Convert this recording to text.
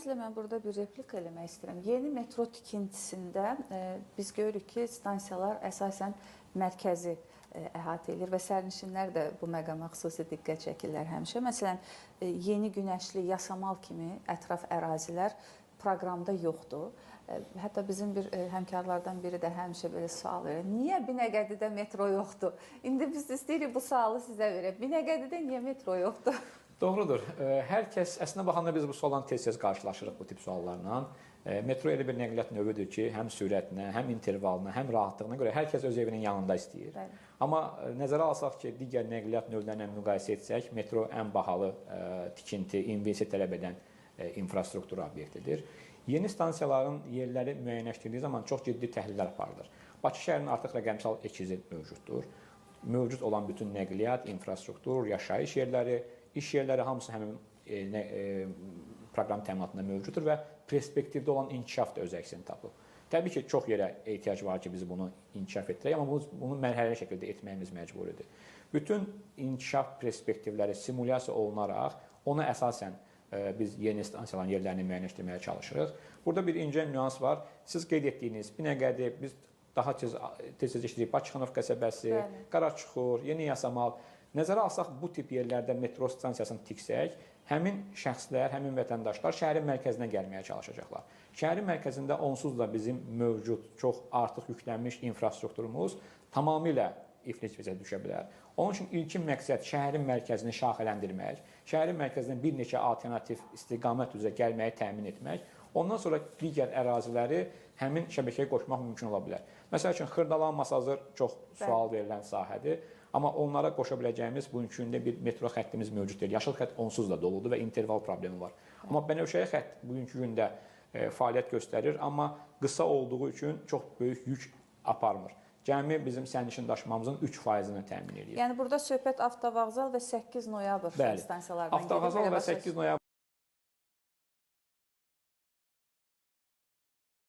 İzninizlə mən burada bir replika eləmək istəyirəm. Yeni metro tikintisində biz görürük ki, stansiyalar əsasən mərkəzi əhatə edir və sərnişinlər də bu məqama xüsusi diqqət çəkirlər həmişə. Məsələn, Yeni Günəşli, Yasamal kimi ətraf ərazilər proqramda yoxdur. Hətta bizim bir həmkarlardan biri də həmişə belə sual verir. Niyə Binəqədidə metro yoxdur? İndi biz istəyirik bu sualı sizə verək. Binəqədidə niyə metro yoxdur? Doğrudur. Hər kəs, əslində baxanda biz bu sualdan tez-tez qarşılaşırıq bu tip suallarla. Metro elə bir nəqliyyat növüdür ki, həm sürətinə, həm intervalına, həm rahatlığına görə hər kəs öz evinin yanında istəyir. Bəli. Amma nəzərə alsaq ki, digər nəqliyyat növlərlə müqayisə etsək, metro ən bahalı tikinti, investisiya tələb edən infrastruktur obyektidir. Yeni stansiyaların yerləri müəyyənləşdirdiyi zaman çox ciddi təhlillər aparılır. Bakı şəhərinin artıq rəqəmsal ekizi mövcuddur. Mövcud olan bütün nəqliyyat, infrastruktur, yaşayış yerləri, iş yerləri hamısı həmin proqram təminatında mövcuddur və perspektivdə olan inkişaf da öz əksini tapıb. Təbii ki, çox yerə ehtiyac var ki, biz bunu inkişaf etdirək, amma bunu mərhələli şəkildə etməyimiz məcburidir. Bütün inkişaf perspektivləri simulyasiya olunaraq ona əsasən biz yeni stansiyaların yerlərini müəyyənləşdirməyə çalışırıq. Burada bir incə nüans var. Siz qeyd etdiyiniz Binəqədi, biz daha tez işləyirik, Bakıxanov qəsəbəsi, Qaraçuxur, Yeni Yasamal. Nəzərə alsaq, bu tip yerlərdə metro stansiyasını tiksək, həmin şəxslər, həmin vətəndaşlar şəhərin mərkəzinə gəlməyə çalışacaqlar. Şəhərin mərkəzində onsuz da bizim mövcud, çox artıq yüklənmiş infrastrukturumuz tamamilə iflic vəziyyətə düşə bilər. Onun üçün ilkin məqsəd şəhərin mərkəzini şaxələndirmək, şəhərin məərkəzindən bir neçə alternativ istiqamət üzrə gəlməyi təmin etmək, ondan sonra digər əraziləri həmin şəbəkəyə qoşmaq mümkün ola bilər. Məsəl üçün, Xırdalan, Masazır çox sual verilən sahədir, amma onlara qoşa biləcəyimiz bugünkü gündə bir metro xəttimiz mövcud deyil. Yaşıl xətt onsuz da doludur və interval problemi var. Amma Bənövşəyi xətt bugünkü gündə fəaliyyət göstərir, amma qısa olduğu üçün çox böyük yük aparmır. Cəmi bizim sərnişin daşımamızın 3%-ni təmin edir. Yəni burada söhbət Avtovağzal və 8 noyabr stansiyalarından gedir. Avtovağzal və 8 noyabr